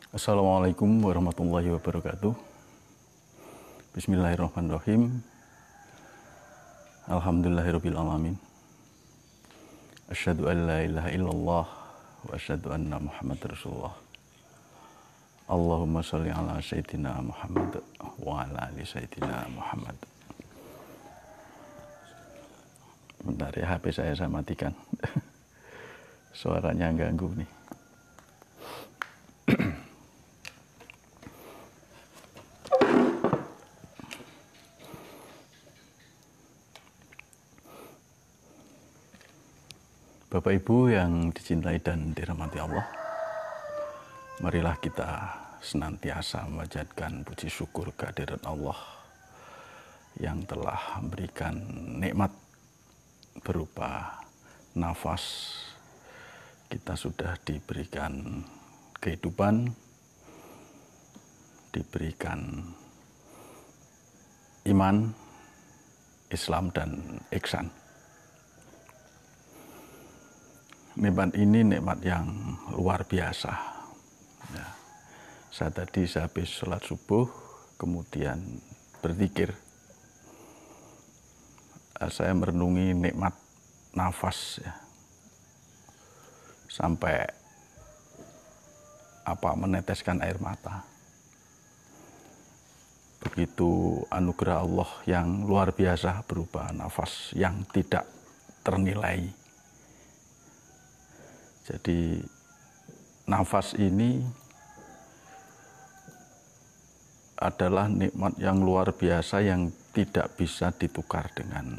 Assalamualaikum warahmatullahi wabarakatuh. Bismillahirrahmanirrahim. Alhamdulillahirabbil alamin. Asyhadu an la ilaha illallah wa asyhadu anna Muhammadar Rasulullah. Allahumma shalli ala sayyidina Muhammad wa ala ali sayyidina Muhammad. Bentar ya, HP saya matikan. Suaranya ganggu nih. Bapak Ibu yang dicintai dan dirahmati Allah, marilah kita senantiasa memanjatkan puji syukur kehadirat Allah yang telah memberikan nikmat berupa nafas. Kita sudah diberikan kehidupan, diberikan iman, Islam, dan ihsan. Nikmat ini nikmat yang luar biasa. Ya. Saya habis sholat subuh, kemudian berzikir. Saya merenungi nikmat nafas, ya. Sampai meneteskan air mata. Begitu anugerah Allah yang luar biasa berupa nafas yang tidak ternilai. Jadi nafas ini adalah nikmat yang luar biasa yang tidak bisa ditukar dengan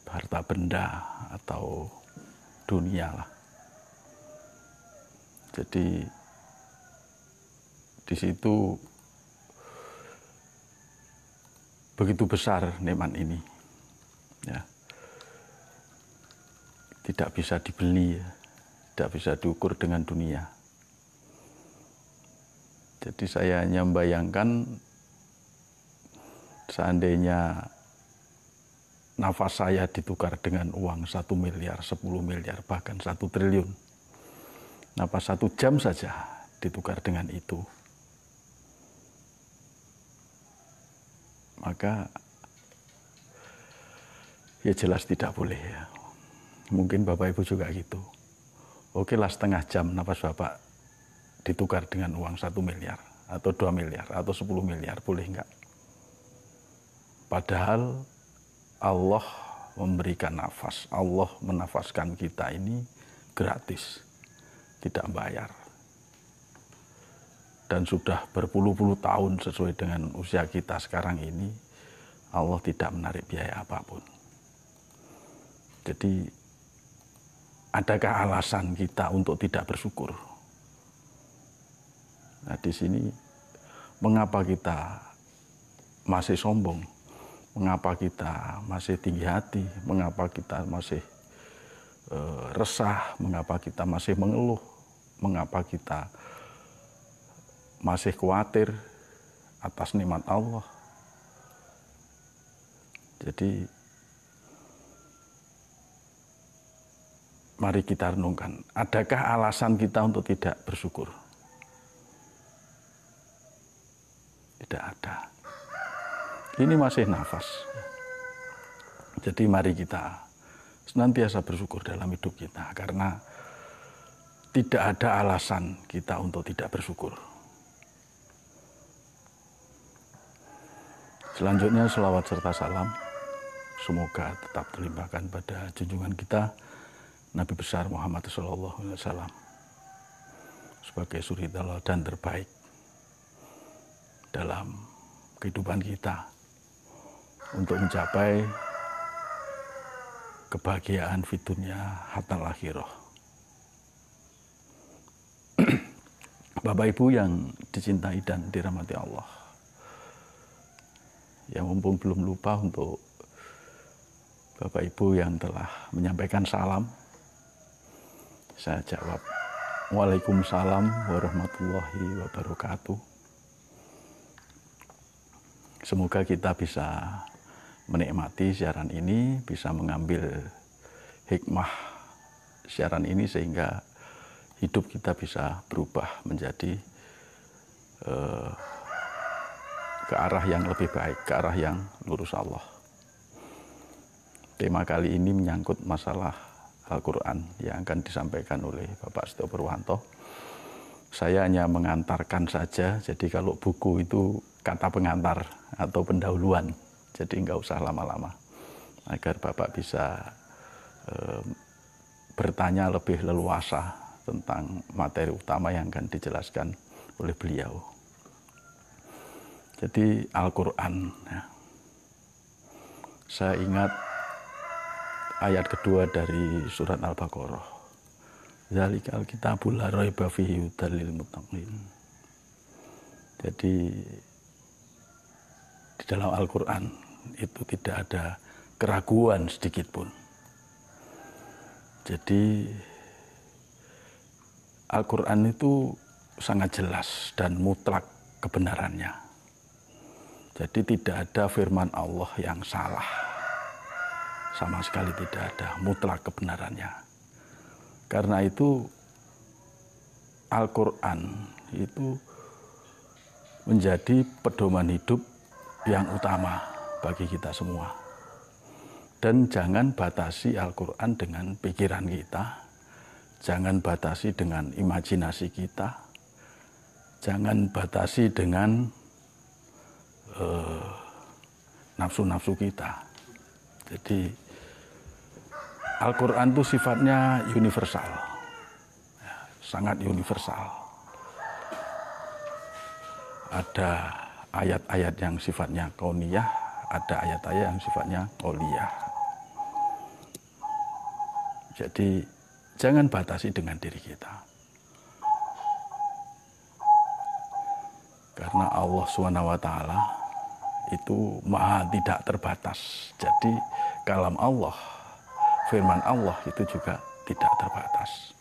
harta benda atau dunia lah. Jadi di situ begitu besar nikmat ini, ya. Tidak bisa dibeli, tidak bisa diukur dengan dunia. Jadi saya hanya membayangkan seandainya nafas saya ditukar dengan uang 1 miliar, 10 miliar, bahkan 1 triliun. Nafas 1 jam saja ditukar dengan itu. Maka ya jelas tidak boleh, ya. Mungkin Bapak Ibu juga gitu. Oke lah, setengah jam nafas Bapak ditukar dengan uang 1 miliar atau 2 miliar atau 10 miliar, boleh enggak? Padahal Allah memberikan nafas, Allah menafaskan kita ini gratis, tidak bayar. Dan sudah berpuluh-puluh tahun sesuai dengan usia kita sekarang ini, Allah tidak menarik biaya apapun. Jadi adakah alasan kita untuk tidak bersyukur? Nah, di sini mengapa kita masih sombong? Mengapa kita masih tinggi hati? Mengapa kita masih resah? Mengapa kita masih mengeluh? Mengapa kita masih khawatir atas nikmat Allah? Jadi mari kita renungkan, adakah alasan kita untuk tidak bersyukur? Tidak ada. Ini masih nafas. Jadi mari kita senantiasa bersyukur dalam hidup kita, karena tidak ada alasan kita untuk tidak bersyukur. Selanjutnya selawat serta salam semoga tetap terlimpahkan pada junjungan kita Nabi besar Muhammad SAW sebagai suri dan terbaik dalam kehidupan kita untuk mencapai kebahagiaan fid dunya hatal akhirah. Bapak Ibu yang dicintai dan dirahmati Allah, yang mumpung belum lupa untuk Bapak Ibu yang telah menyampaikan salam, saya jawab, Waalaikumsalam warahmatullahi wabarakatuh. Semoga kita bisa menikmati siaran ini, bisa mengambil hikmah siaran ini sehingga hidup kita bisa berubah menjadi ke arah yang lebih baik, ke arah yang lurus Allah. Tema kali ini menyangkut masalah Al-Quran yang akan disampaikan oleh Bapak Setio Purwanto. Saya hanya mengantarkan saja, jadi kalau buku itu kata pengantar atau pendahuluan, jadi nggak usah lama-lama, agar Bapak bisa bertanya lebih leluasa tentang materi utama yang akan dijelaskan oleh beliau. Jadi Al-Quran, ya. Saya ingat ayat kedua dari surat Al-Baqarah. Dzalikal kitabul la raiba fihi hudal lil muttaqin. Jadi di dalam Al-Quran itu tidak ada keraguan sedikit pun. Jadi Al-Quran itu sangat jelas dan mutlak kebenarannya. Jadi tidak ada firman Allah yang salah. Sama sekali tidak ada, mutlak kebenarannya. Karena itu Al-Quran itu menjadi pedoman hidup yang utama bagi kita semua. Dan jangan batasi Al-Quran dengan pikiran kita, jangan batasi dengan imajinasi kita, jangan batasi dengan nafsu-nafsu kita. Jadi Al-Quran itu sifatnya universal, ya, sangat universal. Ada ayat-ayat yang sifatnya kauniyah, ada ayat-ayat yang sifatnya qauliyah. Jadi jangan batasi dengan diri kita. Karena Allah SWT itu maha tidak terbatas. Jadi kalam Allah, firman Allah itu juga tidak terbatas.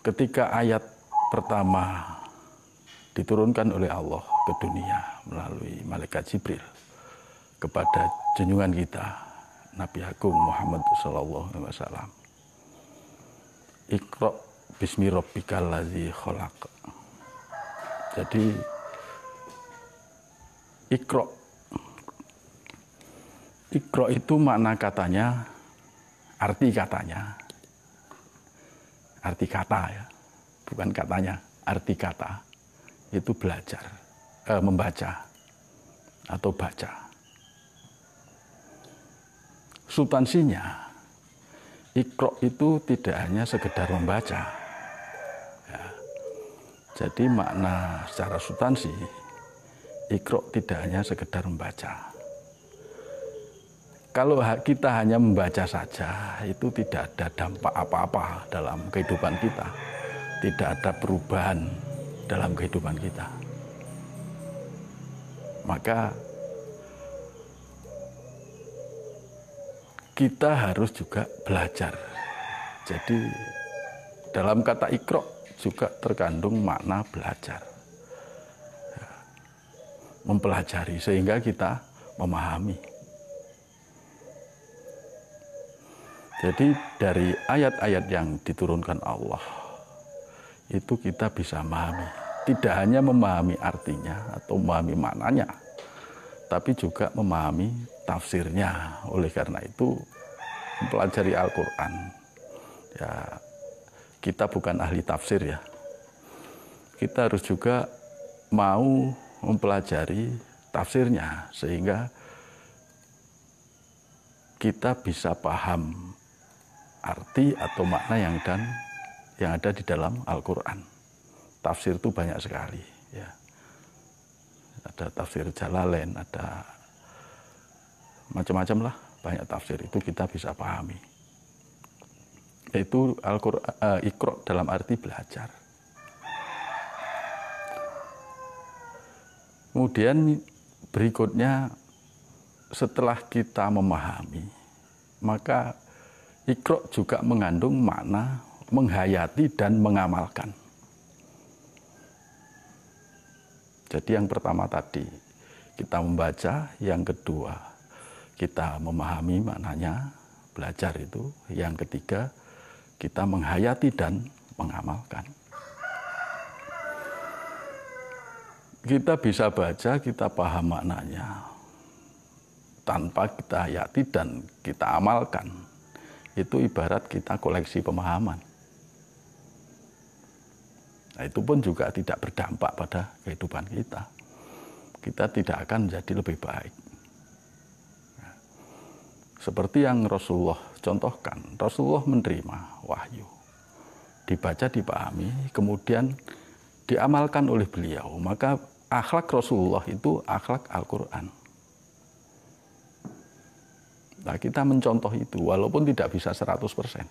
Ketika ayat pertama diturunkan oleh Allah ke dunia melalui malaikat Jibril kepada junjungan kita Nabi Agung Muhammad SAW. Iqra bismi rabbikal ladzi khalaq. Jadi Iqra itu makna katanya, arti katanya, arti kata ya, bukan katanya, arti kata itu belajar, membaca atau baca. Substansinya, Iqra itu tidak hanya sekedar membaca. Ya. Jadi makna secara substansi, Iqra tidak hanya sekedar membaca. Kalau kita hanya membaca saja, itu tidak ada dampak apa-apa dalam kehidupan kita. Tidak ada perubahan dalam kehidupan kita. Maka kita harus juga belajar. Jadi dalam kata Iqra juga terkandung makna belajar. Mempelajari sehingga kita memahami. Jadi dari ayat-ayat yang diturunkan Allah, itu kita bisa memahami. Tidak hanya memahami artinya atau memahami maknanya, tapi juga memahami tafsirnya. Oleh karena itu, mempelajari Al-Quran, ya kita bukan ahli tafsir ya. Kita harus juga mau mempelajari tafsirnya, sehingga kita bisa paham arti atau makna yang ada di dalam Al-Quran. Tafsir itu banyak sekali. Ya. Ada tafsir Jalalain, ada macam-macam lah, banyak tafsir itu kita bisa pahami. Yaitu Iqra dalam arti belajar. Kemudian berikutnya, setelah kita memahami, maka Iqra juga mengandung makna menghayati dan mengamalkan. Jadi yang pertama tadi kita membaca, yang kedua kita memahami maknanya, belajar itu, yang ketiga kita menghayati dan mengamalkan. Kita bisa baca, kita paham maknanya. Tanpa kita hayati dan kita amalkan, itu ibarat kita koleksi pemahaman. Nah, itu pun juga tidak berdampak pada kehidupan kita. Kita tidak akan menjadi lebih baik. Seperti yang Rasulullah contohkan, Rasulullah menerima wahyu, dibaca, dipahami, kemudian diamalkan oleh beliau. Maka akhlak Rasulullah itu akhlak Al-Quran. Nah, kita mencontoh itu, walaupun tidak bisa 100%.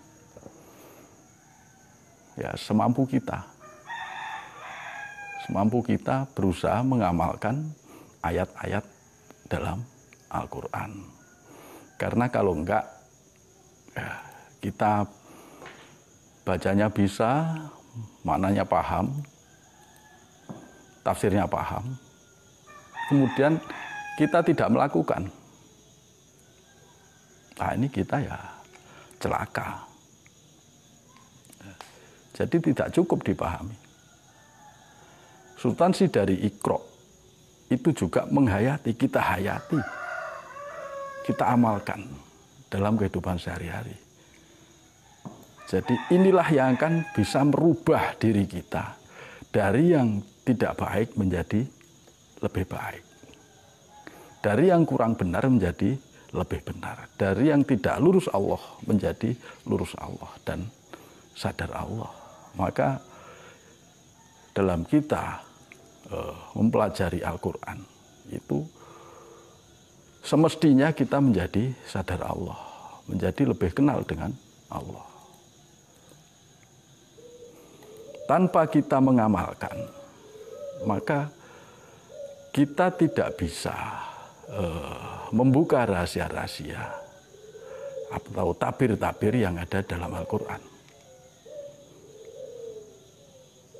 Ya, semampu kita. Semampu kita berusaha mengamalkan ayat-ayat dalam Al-Quran. Karena kalau enggak, ya, kita bacanya bisa, maknanya paham, tafsirnya paham, kemudian kita tidak melakukan. Nah, ini kita ya celaka. Jadi tidak cukup dipahami. Substansi dari Iqra itu juga menghayati, kita hayati, kita amalkan dalam kehidupan sehari-hari. Jadi inilah yang akan bisa merubah diri kita dari yang tidak baik menjadi lebih baik. Dari yang kurang benar menjadi lebih benar. Dari yang tidak lurus Allah menjadi lurus Allah dan sadar Allah. Maka dalam kita mempelajari Al-Quran itu semestinya kita menjadi sadar Allah, menjadi lebih kenal dengan Allah. Tanpa kita mengamalkan, maka kita tidak bisa membuka rahasia-rahasia atau tabir-tabir yang ada dalam Al-Quran.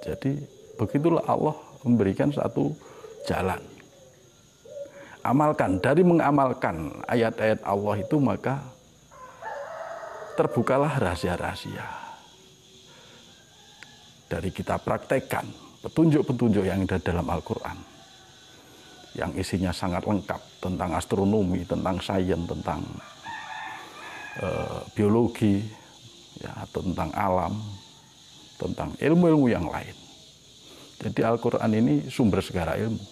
Jadi begitulah Allah memberikan satu jalan. Amalkan, dari mengamalkan ayat-ayat Allah itu maka terbukalah rahasia-rahasia. Dari kita praktekkan petunjuk-petunjuk yang ada dalam Al-Quran, yang isinya sangat lengkap tentang astronomi, tentang sains, tentang biologi, ya, atau tentang alam, tentang ilmu-ilmu yang lain. Jadi Al-Quran ini sumber segala ilmu.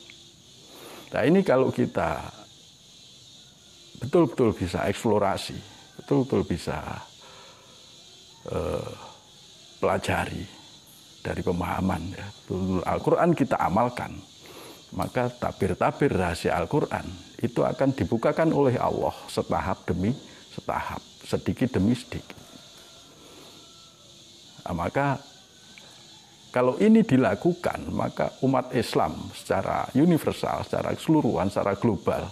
Nah, ini kalau kita betul-betul bisa eksplorasi, betul-betul bisa pelajari dari pemahaman, ya, Al-Quran kita amalkan, maka tabir-tabir rahasia Al-Quran itu akan dibukakan oleh Allah setahap demi setahap, sedikit demi sedikit. Nah, maka kalau ini dilakukan, maka umat Islam secara universal, secara keseluruhan, secara global,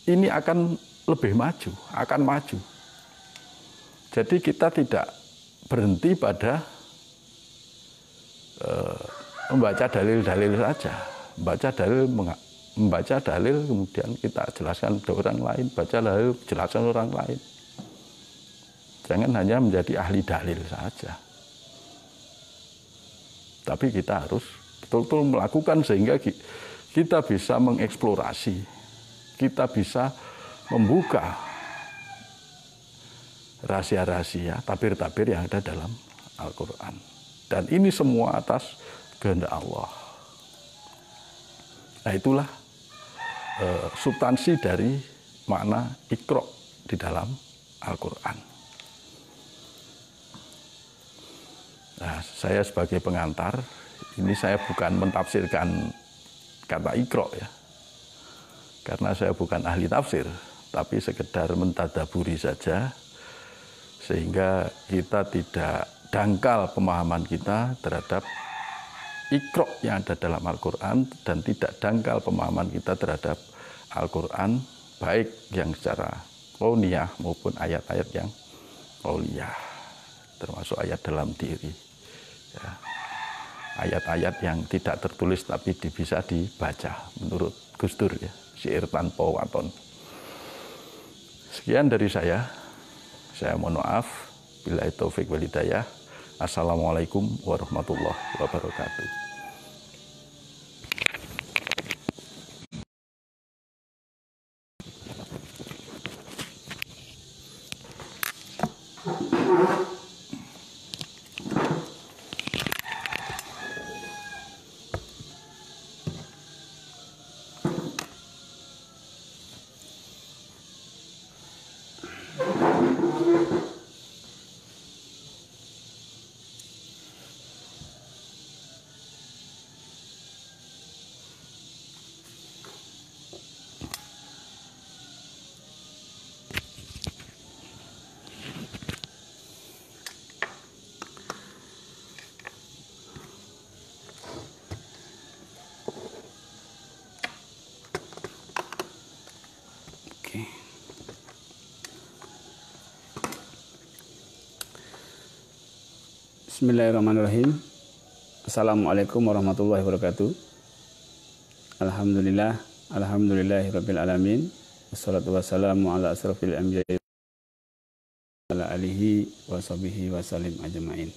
ini akan lebih maju, akan maju. Jadi kita tidak berhenti pada membaca dalil-dalil saja, membaca dalil kemudian kita jelaskan ke orang lain, baca dalil jelaskan orang lain. Jangan hanya menjadi ahli dalil saja, tapi kita harus betul-betul melakukan sehingga kita bisa mengeksplorasi, kita bisa membuka rahasia-rahasia, tabir-tabir yang ada dalam Al-Quran. Dan ini semua atas kehendak Allah. Nah, itulah substansi dari makna Iqra di dalam Al-Quran. Nah, saya sebagai pengantar, ini saya bukan mentafsirkan kata Iqra, ya, karena saya bukan ahli tafsir, tapi sekedar mentadaburi saja, sehingga kita tidak dangkal pemahaman kita terhadap Iqra yang ada dalam Al-Quran dan tidak dangkal pemahaman kita terhadap Al-Quran, baik yang secara kauniyah maupun ayat-ayat yang kauliyah, termasuk ayat dalam diri, ya. Ayat-ayat yang tidak tertulis tapi bisa dibaca menurut Gus Dur, ya, syair tanpa waton. Sekian dari saya mohon maaf Billahi taufik wal hidayah. Assalamualaikum warahmatullahi wabarakatuh. Bismillahirrahmanirrahim. Assalamualaikum warahmatullahi wabarakatuh. Alhamdulillah, alhamdulillahirabbil alamin. Wassalatu wassalamu ala asrofil anbiya'i ala alihi wa sahbihi wa salim ajma'in.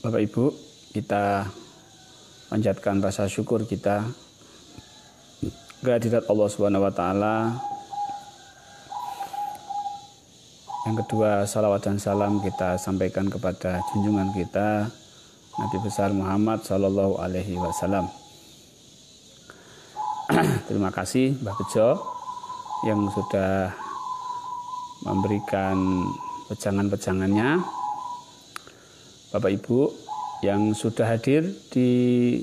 Bapak Ibu, kita panjatkan rasa syukur kita kehadirat Allah Subhanahu wa taala. Yang kedua, salawat dan salam kita sampaikan kepada junjungan kita Nabi besar Muhammad Sallallahu Alaihi Wasallam. Terima kasih Mbah Bejo yang sudah memberikan wejangan-wejangannya. Bapak Ibu yang sudah hadir di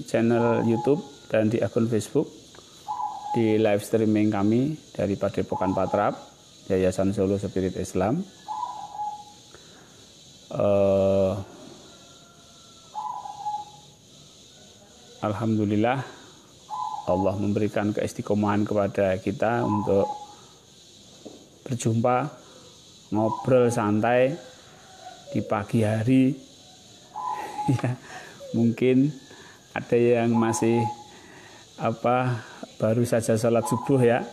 channel YouTube dan di akun Facebook di live streaming kami dari Padepokan Patrap Yayasan Solo Spirit Islam. Alhamdulillah Allah memberikan keistiqomahan kepada kita untuk berjumpa, ngobrol santai di pagi hari. Ya, mungkin ada yang masih baru saja sholat subuh ya,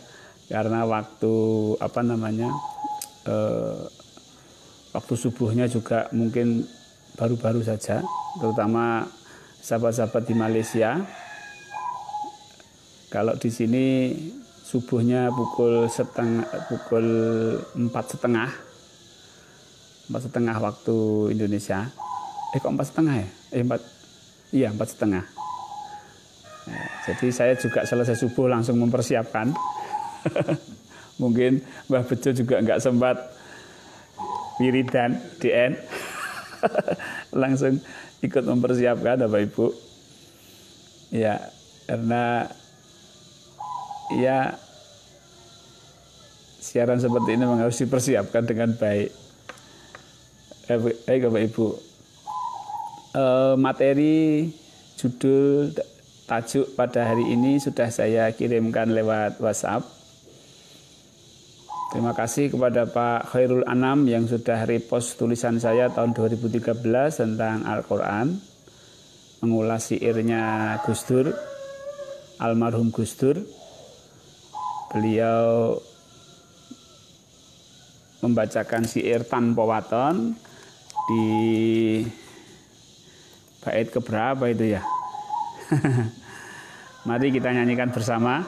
karena waktu waktu subuhnya juga mungkin baru-baru saja, terutama sahabat-sahabat di Malaysia. Kalau di sini subuhnya pukul 4:30 waktu Indonesia. Kok 4:30 ya? 4:30. Jadi saya juga selesai subuh langsung mempersiapkan. Mungkin Mbah Bejo juga nggak sempat wiridan DN. Langsung ikut mempersiapkan Bapak Ibu. Ya, karena ya siaran seperti ini memang harus dipersiapkan dengan baik. Baik Bapak Ibu. Materi judul tajuk pada hari ini sudah saya kirimkan lewat WhatsApp. Terima kasih kepada Pak Khairul Anam yang sudah repost tulisan saya tahun 2013 tentang Al-Quran, mengulas syairnya Gus Dur, almarhum Gus Dur. Beliau membacakan syair tanpa waton di bait keberapa itu ya? Mari kita nyanyikan bersama.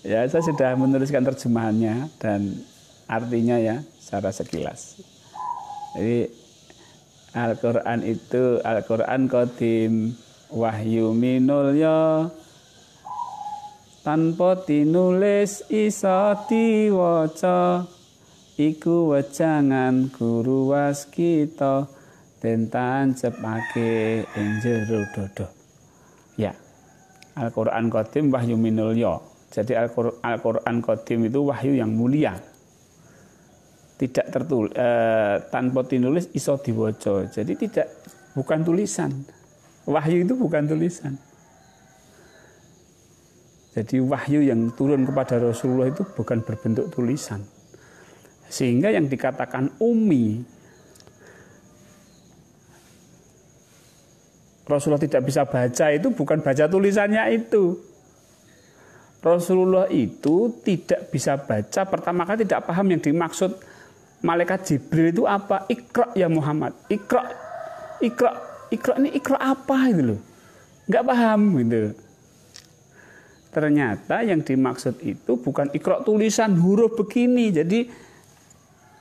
Ya, saya sudah menuliskan terjemahannya dan artinya ya secara sekilas. Jadi Al-Quran itu Al-Quran Qadim wahyu minulya tanpa tinulis iso diwaca. Iku wejangan guru waskita den tancepake ing jero dodo. Ya. Al-Quran Qadim wahyu minulya. Jadi Al-Quran Qadim itu wahyu yang mulia. Tidak tertulis tanpa tinulis iso diwaca. Jadi bukan tulisan. Wahyu itu bukan tulisan. Jadi wahyu yang turun kepada Rasulullah itu bukan berbentuk tulisan. Sehingga yang dikatakan ummi, Rasulullah tidak bisa baca itu bukan baca tulisannya itu. Rasulullah itu tidak bisa baca, pertama kali tidak paham yang dimaksud malaikat Jibril itu apa. Iqra ya Muhammad, Iqra ini Iqra apa itu loh. Nggak paham gitu. Ternyata yang dimaksud itu bukan Iqra tulisan huruf begini. Jadi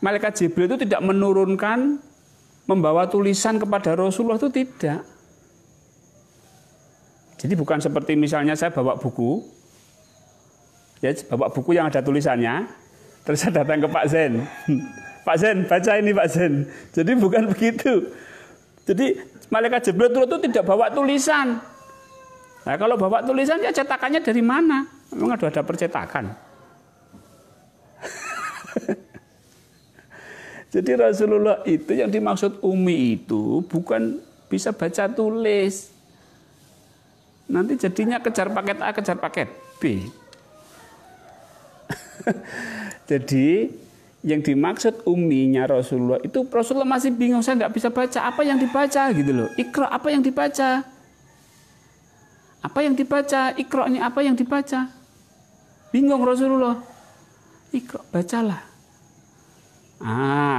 malaikat Jibril itu tidak menurunkan, membawa tulisan kepada Rasulullah, itu tidak. Jadi bukan seperti misalnya saya bawa buku, ya bawa buku yang ada tulisannya, terus saya datang ke Pak Zen. Pak Zen, baca ini Pak Zen. Jadi bukan begitu. Jadi malaikat Jibril itu tidak bawa tulisan. Nah, kalau bawa tulisan ya cetakannya dari mana? Memang ada percetakan. Jadi Rasulullah itu yang dimaksud Umi itu bukan bisa baca tulis. Nanti jadinya kejar paket A, kejar paket B. Jadi yang dimaksud uminya Rasulullah itu Rasulullah masih bingung, saya nggak bisa baca, apa yang dibaca gitu loh. Iqra, apa yang dibaca? Apa yang dibaca? Iqra-nya apa yang dibaca? Bingung Rasulullah. Iqra, bacalah.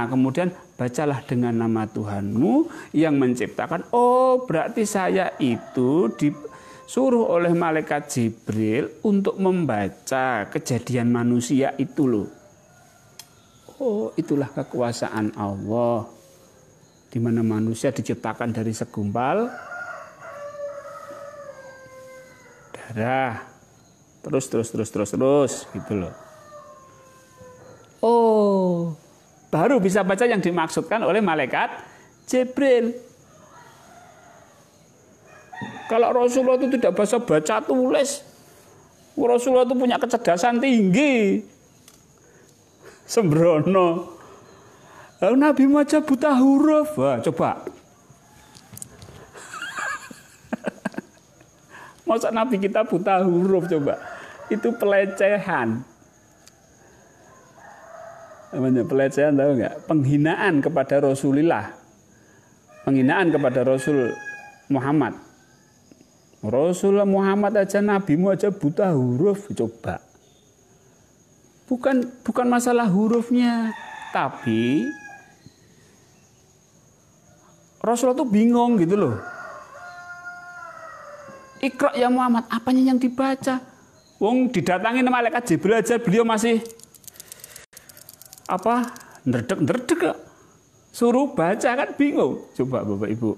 Kemudian bacalah dengan nama Tuhanmu yang menciptakan. Oh, berarti saya itu disuruh oleh malaikat Jibril untuk membaca kejadian manusia itu loh. Oh, itulah kekuasaan Allah, di mana manusia diciptakan dari segumpal darah, terus gitu loh. Oh, baru bisa baca yang dimaksudkan oleh malaikat Jibril. Kalau Rasulullah itu tidak bisa baca tulis, Rasulullah itu punya kecerdasan tinggi, sembrono. Lalu Nabi maca buta huruf. Wah, coba. Masa Nabi kita buta huruf coba. Itu pelecehan. Namanya pelecehan, tahu nggak? Penghinaan kepada Rasulullah. Penghinaan kepada Rasul Muhammad. Rasulullah Muhammad aja, nabimu aja buta huruf, coba. Bukan masalah hurufnya, tapi Rasulullah tuh bingung gitu loh. Iqra ya Muhammad, apanya yang dibaca? Wong didatangi malaikat Jibril aja beliau masih ndredeg-ndredeg. Suruh baca kan bingung. Coba Bapak Ibu.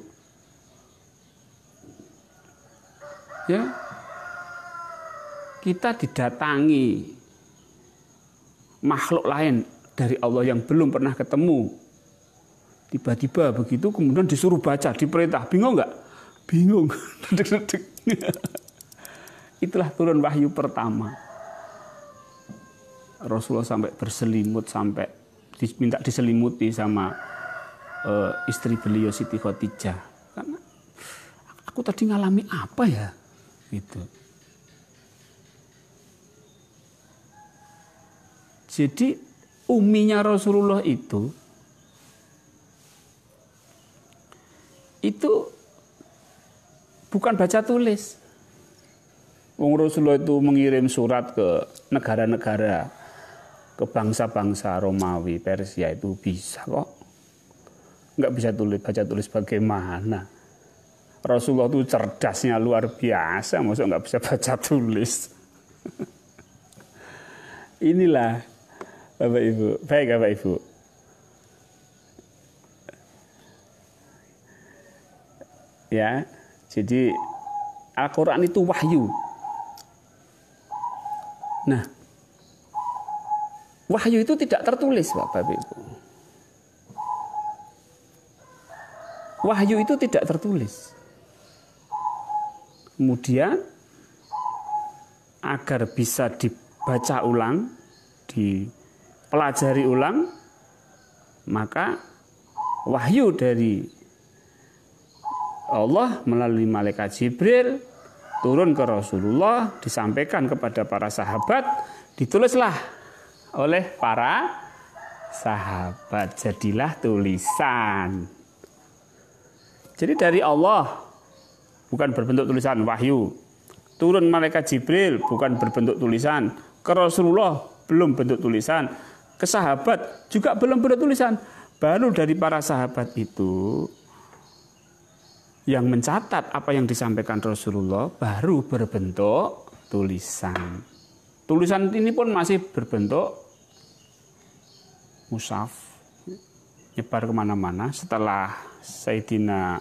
Ya. Kita didatangi makhluk lain dari Allah yang belum pernah ketemu. Tiba-tiba begitu kemudian disuruh baca, diperintah. Bingung nggak? Bingung. Itulah turun wahyu pertama. Rasulullah sampai berselimut, sampai diminta diselimuti sama istri beliau Siti Khadijah. Karena aku tadi ngalami apa ya? Gitu. Jadi uminya Rasulullah itu bukan baca tulis. Wong Rasulullah itu mengirim surat ke negara-negara, ke bangsa-bangsa Romawi, Persia itu bisa kok. Nggak bisa baca tulis bagaimana? Rasulullah itu cerdasnya luar biasa, maksudnya nggak bisa baca tulis. Inilah Bapak Ibu, baik Bapak Ibu. Ya, jadi Al-Quran itu wahyu. Nah, wahyu itu tidak tertulis, Bapak Ibu. Wahyu itu tidak tertulis. Kemudian agar bisa dibaca ulang, dipelajari ulang, maka wahyu dari Allah melalui malaikat Jibril turun ke Rasulullah, disampaikan kepada para sahabat, ditulislah oleh para sahabat, jadilah tulisan. Jadi dari Allah, bukan berbentuk tulisan wahyu. turun malaikat Jibril bukan berbentuk tulisan, ke Rasulullah belum bentuk tulisan, ke sahabat juga belum bentuk tulisan. Baru dari para sahabat itu yang mencatat apa yang disampaikan Rasulullah baru berbentuk tulisan. Tulisan ini pun masih berbentuk mushaf, nyebar kemana-mana. Setelah Sayyidina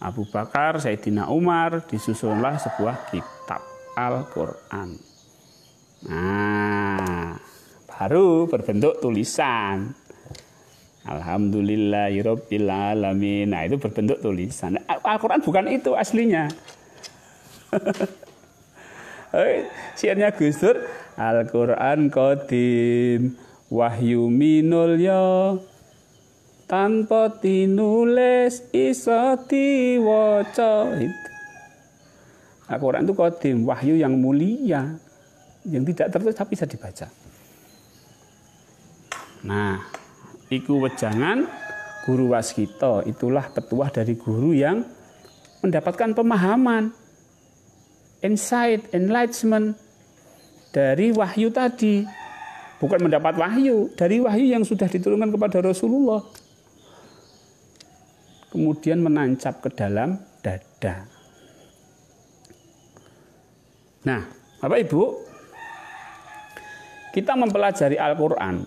Abu Bakar, Sayyidina Umar, disusunlah sebuah kitab Al-Quran. Nah, baru berbentuk tulisan. Alhamdulillahirabbil alamin. Nah, itu berbentuk tulisan. Al-Quran bukan itu aslinya. Syairnya Gus Dur, Al-Quran qadim wahyu minul ya, tanpa tinulis iso diwaca. Al-Quran itu qadim, wahyu yang mulia, yang tidak tertulis tapi bisa dibaca. Nah, iku wejangan guru waskita, itulah petuah dari guru yang mendapatkan pemahaman, insight, enlightenment dari wahyu tadi. Bukan mendapat wahyu, dari wahyu yang sudah diturunkan kepada Rasulullah. Kemudian menancap ke dalam dada. Nah, Bapak Ibu, kita mempelajari Al-Quran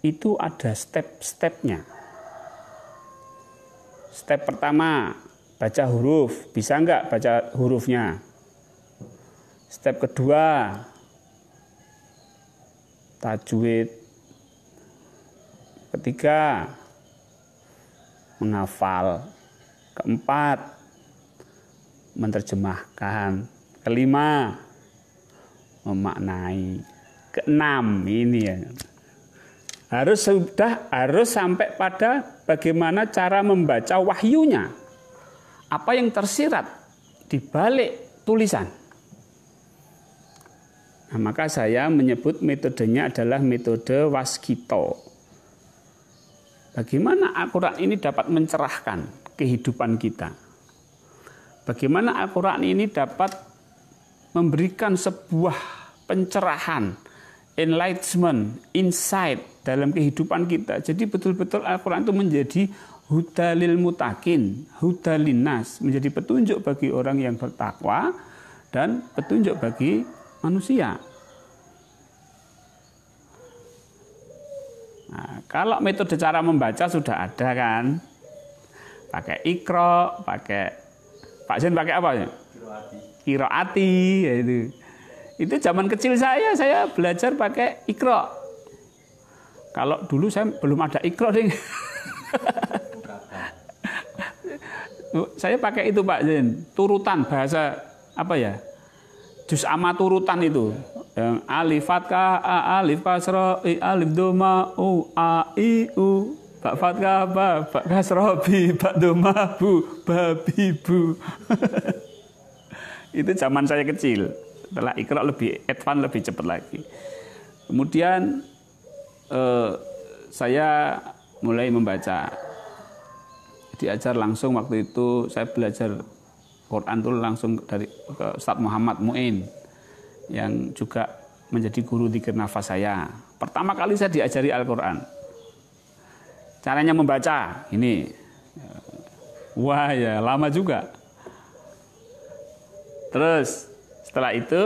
itu ada step-stepnya. Step pertama, baca huruf. Bisa enggak baca hurufnya? Step kedua, tajwid. Ketiga, menghafal. Keempat, menerjemahkan. Kelima, memaknai. Keenam, ini ya. Harus sampai pada bagaimana cara membaca wahyunya. Apa yang tersirat di balik tulisan. Nah, maka saya menyebut metodenya adalah metode waskita. Bagaimana Al-Quran ini dapat mencerahkan kehidupan kita. Bagaimana Al-Quran ini dapat memberikan sebuah pencerahan, enlightenment, insight dalam kehidupan kita. Jadi betul-betul Al-Quran itu menjadi hudalil mutakin, hudalinas, menjadi petunjuk bagi orang yang bertakwa dan petunjuk bagi manusia. Nah, kalau metode cara membaca sudah ada kan, pakai Iqra, pakai Pak Zen pakai apa ya? Qiraati, ya itu. Itu zaman kecil saya belajar pakai Iqra. Kalau dulu saya belum ada Iqra ding. Saya pakai itu Pak Zen, turutan bahasa apa ya? Juz amma turutan itu. Yang alif fathah, a alif kasra, i alif doma, u a i u, ba fathah ba kasra bi ba doma bu ba bi bu. Itu zaman saya kecil. Setelah Iqra lebih advance, lebih cepat lagi. Kemudian saya mulai membaca. Diajar langsung waktu itu saya belajar Quran itu langsung dari ke Ustaz Muhammad Mu'in yang juga menjadi guru dzikir nafas saya. Pertama kali saya diajari Al-Quran. Caranya membaca ini. Wah ya, lama juga. Terus setelah itu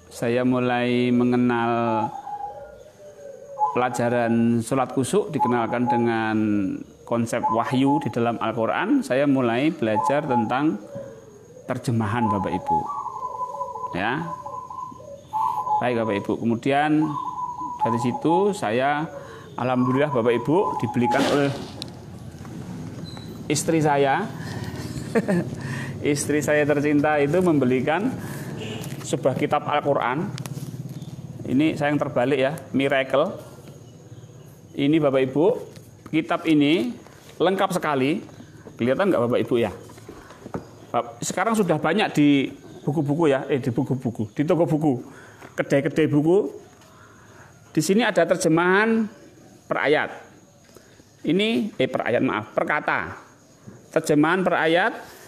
saya mulai mengenal pelajaran sholat kusuk, dikenalkan dengan konsep wahyu di dalam Al-Quran. Saya mulai belajar tentang terjemahan Bapak Ibu. Ya, baik Bapak Ibu. Kemudian dari situ saya, alhamdulillah Bapak Ibu, dibelikan oleh istri saya. Istri saya tercinta itu membelikan sebuah kitab Al-Quran. Ini saya yang terbalik ya, Miracle. Ini Bapak Ibu, kitab ini lengkap sekali. Kelihatan nggak Bapak Ibu ya? Sekarang sudah banyak di buku-buku ya, di buku-buku, di toko buku, kedai-kedai buku. Di sini ada terjemahan per ayat. Ini per ayat maaf, per kata. Terjemahan per ayat.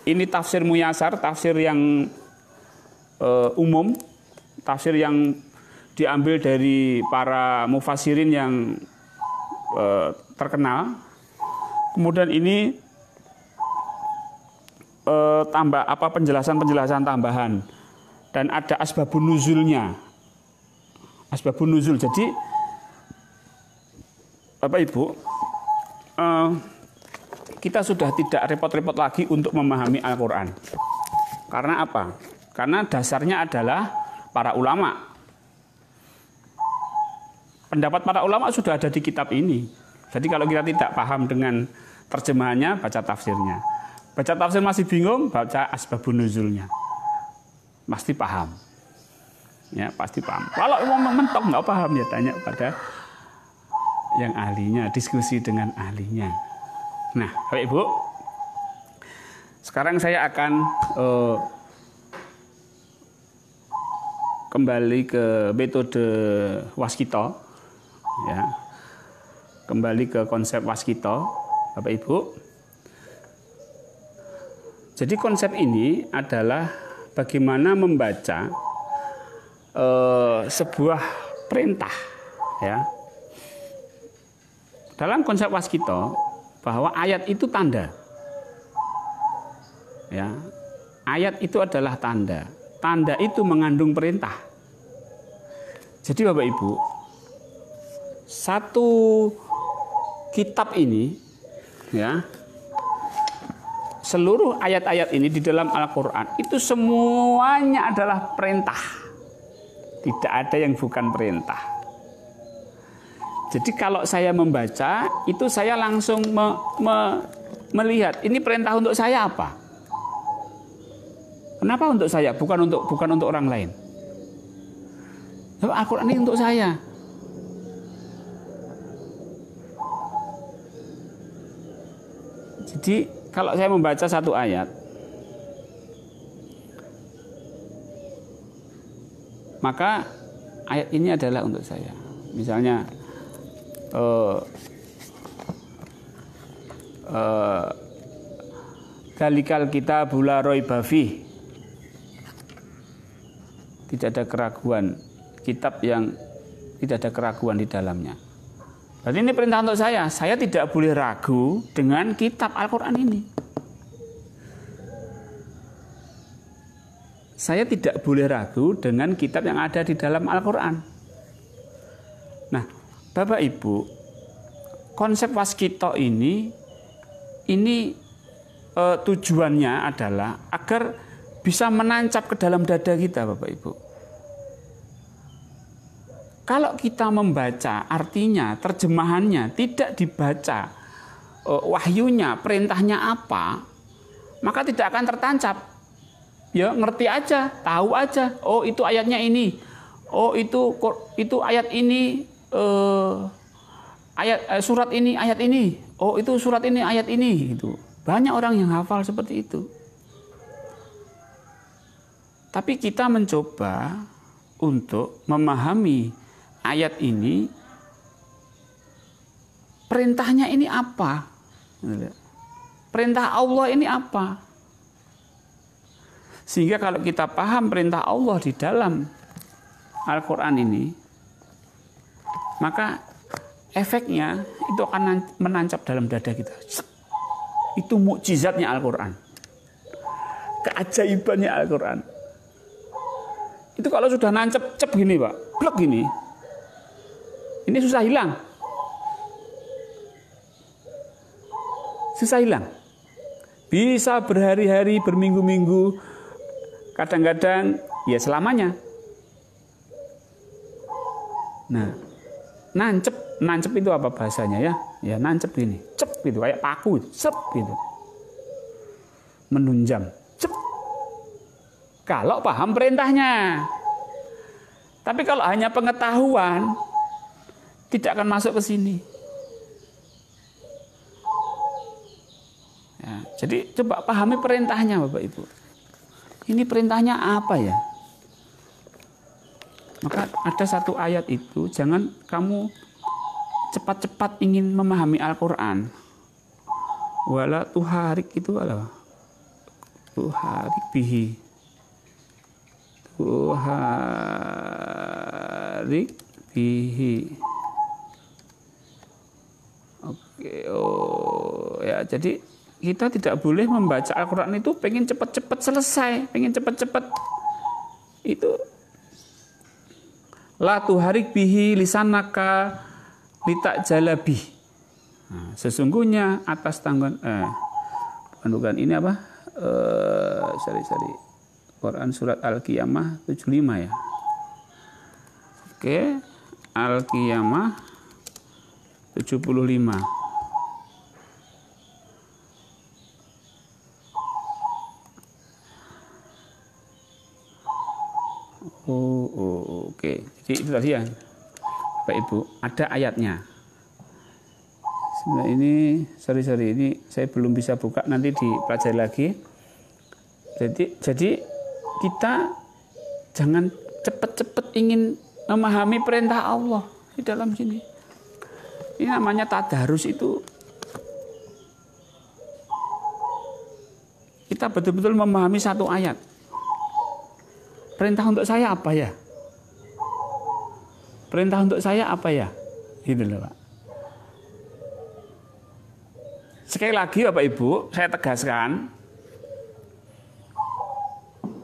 ini tafsir muyasar, tafsir yang umum, tafsir yang diambil dari para mufassirin yang terkenal. Kemudian ini tambah penjelasan tambahan, dan ada asbabun nuzulnya. Asbabun nuzul. Jadi Bapak Ibu, kita sudah tidak repot-repot lagi untuk memahami Al-Quran. Karena apa? Karena dasarnya adalah para ulama. Pendapat para ulama sudah ada di kitab ini. Jadi kalau kita tidak paham dengan terjemahannya, baca tafsirnya. Baca tafsir masih bingung, baca asbabun nuzulnya. Pasti paham. Ya, pasti paham. Kalau mau mentok nggak paham, ya tanya pada yang ahlinya, diskusi dengan ahlinya. Nah, Bapak Ibu, sekarang saya akan kembali ke metode waskita, ya, kembali ke konsep waskita, Bapak Ibu. Jadi konsep ini adalah bagaimana membaca sebuah perintah, ya. Dalam konsep waskita, bahwa ayat itu tanda, ya, ayat itu adalah tanda. Tanda itu mengandung perintah. Jadi Bapak Ibu, satu kitab ini, ya, seluruh ayat-ayat ini di dalam Al-Quran itu semuanya adalah perintah. Tidak ada yang bukan perintah. Jadi kalau saya membaca, itu saya langsung melihat ini perintah untuk saya apa? Kenapa untuk saya? Bukan untuk orang lain. Al-Quran ini untuk saya. Jadi kalau saya membaca satu ayat, maka ayat ini adalah untuk saya. Misalnya dalikal kitabu la raiba fih, tidak ada keraguan, kitab yang tidak ada keraguan di dalamnya. Berarti ini perintah untuk saya. Saya tidak boleh ragu dengan kitab Al-Quran ini. Saya tidak boleh ragu dengan kitab yang ada di dalam Al-Quran. Nah, Bapak Ibu, konsep waskita ini tujuannya adalah agar bisa menancap ke dalam dada kita, Bapak Ibu. Kalau kita membaca artinya, terjemahannya, tidak dibaca wahyunya, perintahnya apa, maka tidak akan tertancap. Ya, ngerti aja, tahu aja. Oh, itu ayatnya ini. Oh, itu ayat ini, surat ini, ayat ini. Oh, itu surat ini, ayat ini. Itu banyak orang yang hafal seperti itu. Tapi kita mencoba untuk memahami ayat ini, perintahnya ini apa? Perintah Allah ini apa? Sehingga kalau kita paham perintah Allah di dalam Al-Quran ini, maka efeknya itu akan menancap dalam dada kita. Itu mukjizatnya Al-Quran, keajaibannya Al-Quran. Itu kalau sudah nancep cep gini Pak, blek gini, ini susah hilang. Susah hilang. Bisa berhari-hari, berminggu-minggu, kadang-kadang ya selamanya. Nah, nancep itu apa bahasanya ya? Ya nancep gini, cep gitu, kayak paku, cep gitu. Menunjam, cep. Kalau paham perintahnya. Tapi kalau hanya pengetahuan, tidak akan masuk ke sini. Ya, jadi coba pahami perintahnya Bapak Ibu. Ini perintahnya apa ya? Maka ada satu ayat itu, jangan kamu cepat-cepat ingin memahami Al-Quran. Wala tuharik itu adalah tuharik bihi. Tuharik bihi. Oke, ya, jadi kita tidak boleh membaca Al-Quran itu pengen cepat-cepat selesai, pengen cepat-cepat itu. La tuharik bihi lisanaka litak jalabi. Nah, sesungguhnya atas tanggungan bukan ini apa? Sorry. Quran surat Al-Qiyamah 75 ya. Oke, Al-Qiyamah 75. Oke. Jadi itu tadi ya, Bapak Ibu, ada ayatnya. Sebenarnya ini, sorry, ini saya belum bisa buka, nanti dipelajari lagi. Jadi kita jangan cepat-cepat ingin memahami perintah Allah di dalam sini. Ini namanya tadarus itu. Kita betul-betul memahami satu ayat. Perintah untuk saya apa ya? Perintah untuk saya apa ya? Gitu loh, Pak. Sekali lagi Bapak Ibu, saya tegaskan,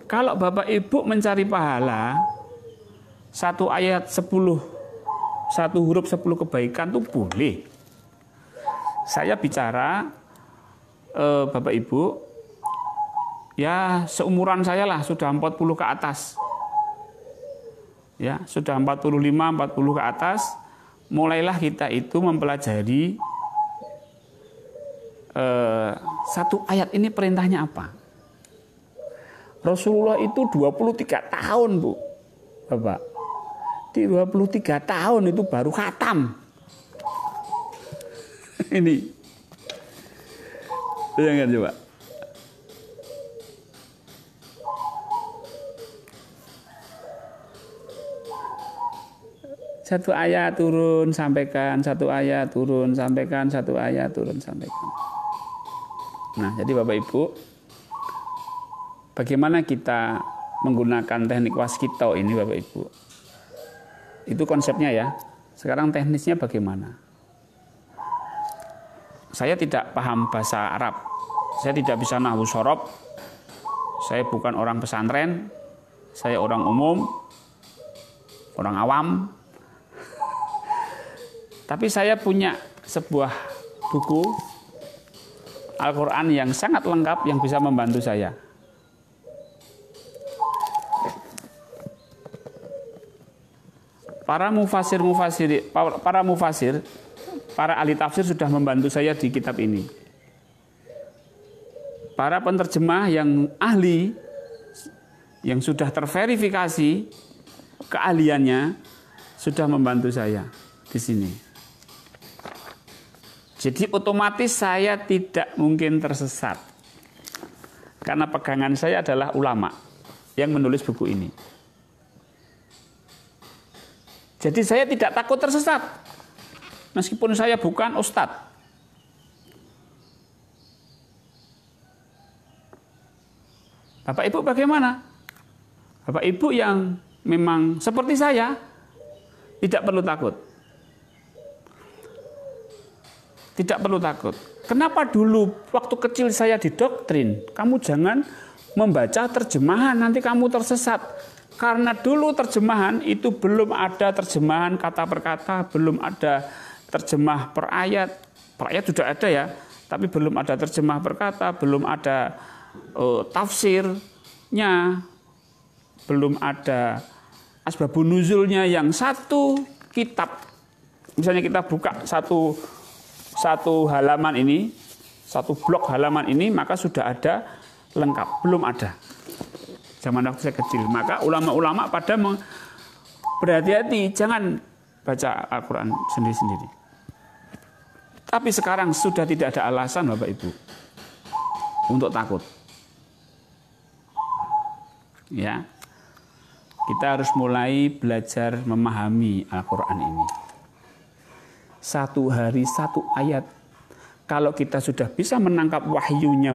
kalau Bapak Ibu mencari pahala, satu ayat 10, satu huruf 10 kebaikan itu boleh. Saya bicara, Bapak Ibu, ya seumuran saya lah, sudah 40 ke atas. Ya, sudah 45, 40 ke atas, mulailah kita itu mempelajari satu ayat ini perintahnya apa. Rasulullah itu 23 tahun, Bu. Bapak. Di 23 tahun itu baru khatam. Ini. Jangan coba. Satu ayat turun sampaikan, satu ayat turun sampaikan, satu ayat turun sampaikan. Nah, jadi Bapak Ibu, bagaimana kita menggunakan teknik waskito ini Bapak Ibu? Itu konsepnya ya. Sekarang teknisnya bagaimana? Saya tidak paham bahasa Arab. Saya tidak bisa nahwu shorob. Saya bukan orang pesantren. Saya orang umum, orang awam. Tapi saya punya sebuah buku Al-Quran yang sangat lengkap yang bisa membantu saya. Para mufasir, para ahli tafsir sudah membantu saya di kitab ini. Para penerjemah yang ahli, yang sudah terverifikasi keahliannya, sudah membantu saya di sini. Jadi otomatis saya tidak mungkin tersesat. Karena pegangan saya adalah ulama yang menulis buku ini. Jadi saya tidak takut tersesat. Meskipun saya bukan ustadz. Bapak Ibu bagaimana? Bapak Ibu yang memang seperti saya, tidak perlu takut. Tidak perlu takut. Kenapa dulu waktu kecil saya didoktrin, kamu jangan membaca terjemahan, nanti kamu tersesat. Karena dulu terjemahan itu belum ada terjemahan kata per kata, belum ada terjemah per ayat. Per ayat sudah ada ya, tapi belum ada terjemah per kata, belum ada tafsirnya, belum ada asbabun nuzulnya yang satu kitab. Misalnya kita buka satu halaman ini, satu blok halaman ini, maka sudah ada lengkap. Belum ada. Zaman waktu saya kecil. Maka ulama-ulama pada berhati-hati, jangan baca Al-Quran sendiri-sendiri. Tapi sekarang sudah tidak ada alasan Bapak Ibu untuk takut. Ya, kita harus mulai belajar memahami Al-Quran ini. Satu hari satu ayat. Kalau kita sudah bisa menangkap wahyunya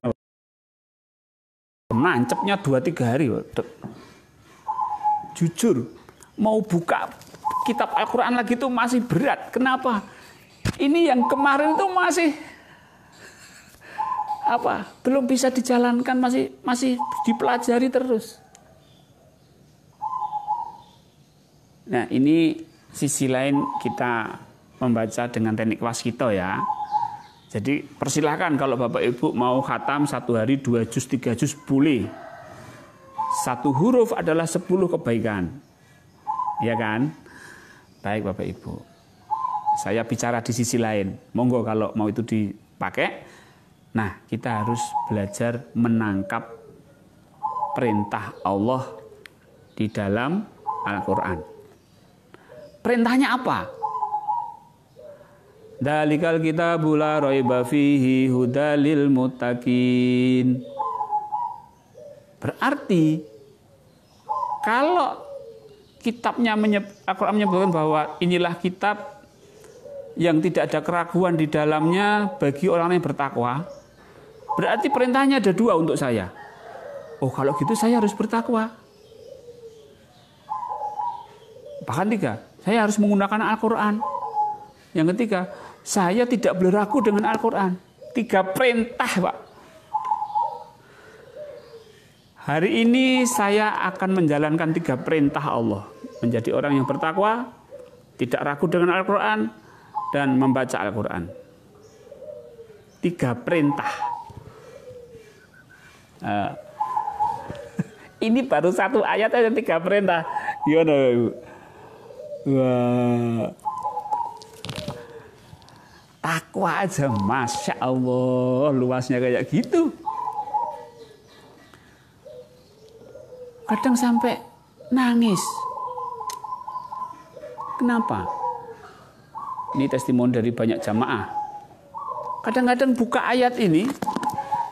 nancepnya 2-3 hari. Jujur, mau buka kitab Al-Quran lagi itu masih berat. Kenapa? Ini yang kemarin itu masih belum bisa dijalankan, masih dipelajari terus. Nah, ini sisi lain kita membaca dengan teknik waskito ya. Jadi persilahkan kalau Bapak Ibu mau khatam 1 hari 2 juz 3 juz boleh. 1 huruf adalah 10 kebaikan. Ya kan? Baik Bapak Ibu. Saya bicara di sisi lain. Monggo kalau mau itu dipakai. Nah, kita harus belajar menangkap perintah Allah di dalam Al-Quran. Perintahnya apa? Dalikal kitabu la raiba fihi hudalil muttaqin. Berarti kalau kitabnya Al-Quran menyebutkan bahwa inilah kitab yang tidak ada keraguan di dalamnya bagi orang yang bertakwa, berarti perintahnya ada 2 untuk saya. Oh, kalau gitu saya harus bertakwa. Bahkan 3, saya harus menggunakan Al-Quran. Yang ketiga, saya tidak boleh ragu dengan Al-Quran. 3 perintah, Pak. Hari ini saya akan menjalankan 3 perintah Allah. Menjadi orang yang bertakwa, tidak ragu dengan Al-Quran, dan membaca Al-Quran. 3 perintah. Ini baru 1 ayat aja 3 perintah. Gimana, Ibu? Wah. Takwa aja, Masya Allah, luasnya kayak gitu. Kadang sampai nangis. Kenapa? Ini testimoni dari banyak jamaah. Kadang-kadang buka ayat ini,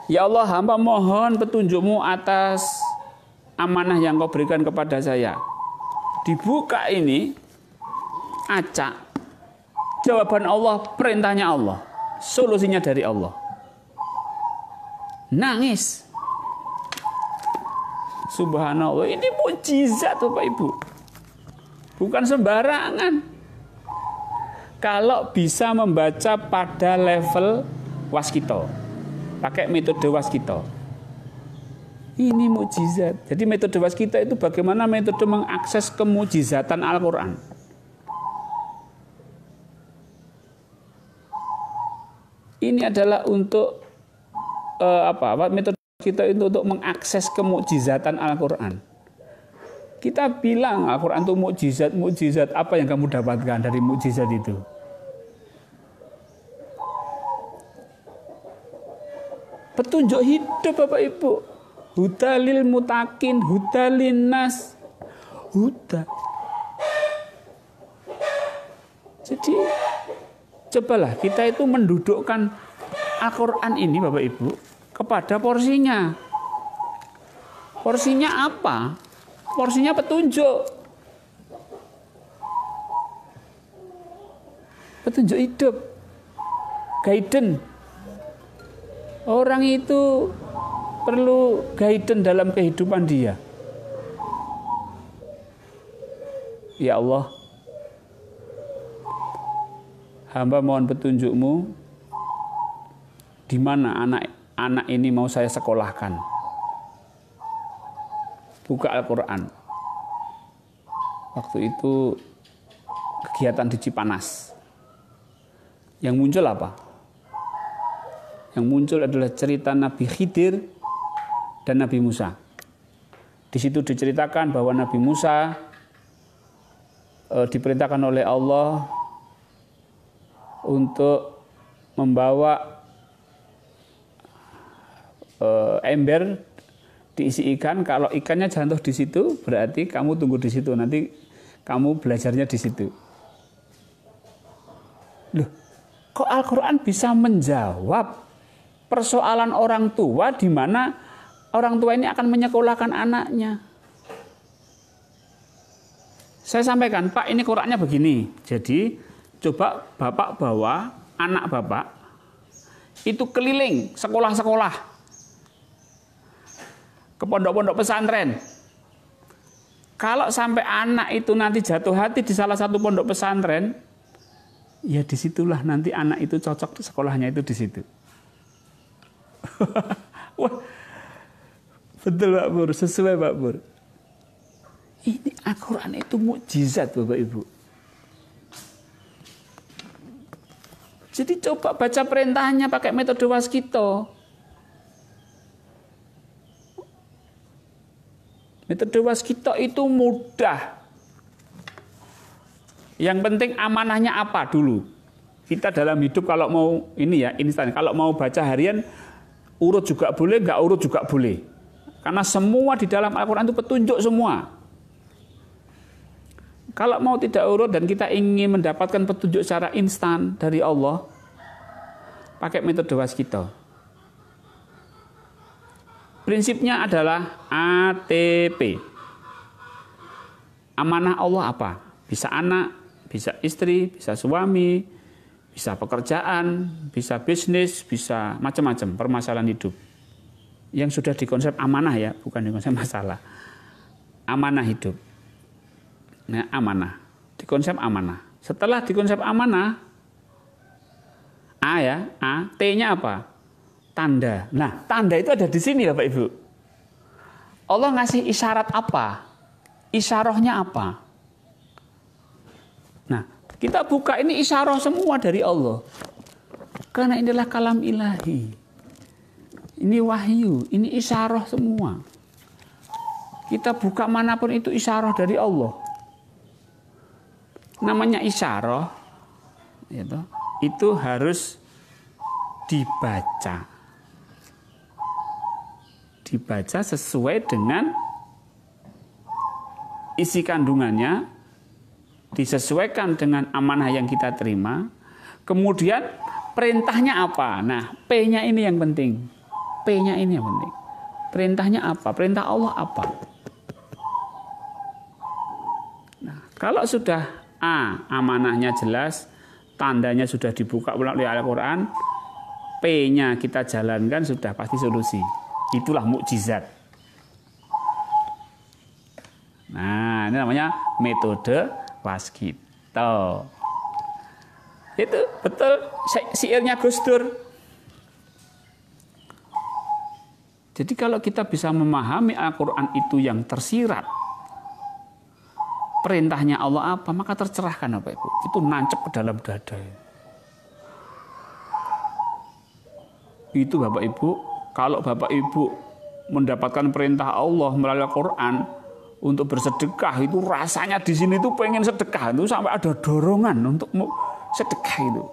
ya Allah, hamba mohon petunjuk-Mu atas amanah yang Kau berikan kepada saya. Dibuka ini, acak. Jawaban Allah, perintahnya Allah, solusinya dari Allah. Nangis. Subhanallah, ini mukjizat Bapak Ibu. Bukan sembarangan. Kalau bisa membaca pada level waskito, pakai metode waskito, ini mukjizat. Jadi metode waskito itu bagaimana metode mengakses kemukjizatan Al-Quran. Ini adalah untuk metode kita itu untuk mengakses kemukjizatan Al-Quran. Kita bilang Al-Quran itu mukjizat apa yang kamu dapatkan dari mukjizat itu? Petunjuk hidup Bapak Ibu. Hudalil mutakin, hudalin nas, huda. Jadi cobalah kita itu mendudukkan Al-Quran ini Bapak Ibu kepada porsinya. Porsinya apa? Porsinya petunjuk. Petunjuk hidup. Guidance. Orang itu perlu guidance dalam kehidupan dia. Ya Allah, hamba mohon petunjuk-Mu di mana anak ini mau saya sekolahkan. Buka Al-Quran. Waktu itu kegiatan di Cipanas. Yang muncul apa? Yang muncul adalah cerita Nabi Khidir dan Nabi Musa. Di situ diceritakan bahwa Nabi Musa diperintahkan oleh Allah untuk membawa ember diisi ikan. Kalau ikannya jatuh di situ, berarti kamu tunggu di situ. Nanti kamu belajarnya di situ. Loh, kok Al-Quran bisa menjawab persoalan orang tua di mana orang tua ini akan menyekolahkan anaknya? Saya sampaikan, Pak, ini Qurannya begini. Jadi, coba Bapak bawa anak Bapak itu keliling sekolah-sekolah. ke pondok-pondok pesantren. Kalau sampai anak itu nanti jatuh hati di salah satu pondok pesantren, ya disitulah nanti anak itu cocok sekolahnya itu di situ. Wah, betul Pak Pur, sesuai Pak Pur. Ini Al-Quran itu mukjizat Bapak Ibu. Jadi coba baca perintahnya pakai metode waskito. Metode waskito itu mudah. Yang penting amanahnya apa dulu. Kita dalam hidup kalau mau ini ya instan. Kalau mau baca harian urut juga boleh, nggak urut juga boleh. Karena semua di dalam Al-Quran itu petunjuk semua. Kalau mau tidak urut dan kita ingin mendapatkan petunjuk secara instan dari Allah, pakai metode waskito. Prinsipnya adalah ATP. Amanah Allah apa? Bisa anak, bisa istri, bisa suami, bisa pekerjaan, bisa bisnis, bisa macam-macam permasalahan hidup. Yang sudah dikonsep amanah ya, bukan dikonsep masalah. Amanah hidup. Nah, amanah. Dikonsep amanah. Setelah dikonsep amanah, A ya, A, T-nya apa? Tanda. Nah, tanda itu ada di sini Bapak Ibu. Allah ngasih isyarat apa? Isyarahnya apa? Nah, kita buka ini isyarah semua dari Allah. Karena inilah kalam ilahi. Ini wahyu, ini isyarah semua. Kita buka manapun itu isyarah dari Allah. Namanya isyarah, itu harus dibaca. Dibaca sesuai dengan isi kandungannya, disesuaikan dengan amanah yang kita terima. Kemudian perintahnya apa? Nah, P-nya ini yang penting. P-nya ini yang penting. Perintahnya apa? Perintah Allah apa? Nah, kalau sudah A, amanahnya jelas, tandanya sudah dibuka melalui Al-Quran, P-nya kita jalankan, sudah pasti solusi. Itulah mukjizat. Nah, ini namanya metode waskito. Itu betul syairnya Gus Dur. Jadi kalau kita bisa memahami Al-Quran itu yang tersirat, perintahnya Allah apa, maka tercerahkan Bapak Ibu. Itu nancep ke dalam dada. Itu Bapak Ibu, kalau Bapak Ibu mendapatkan perintah Allah melalui Al-Quran untuk bersedekah, itu rasanya di sini tuh pengen sedekah, itu sampai ada dorongan untuk sedekah itu.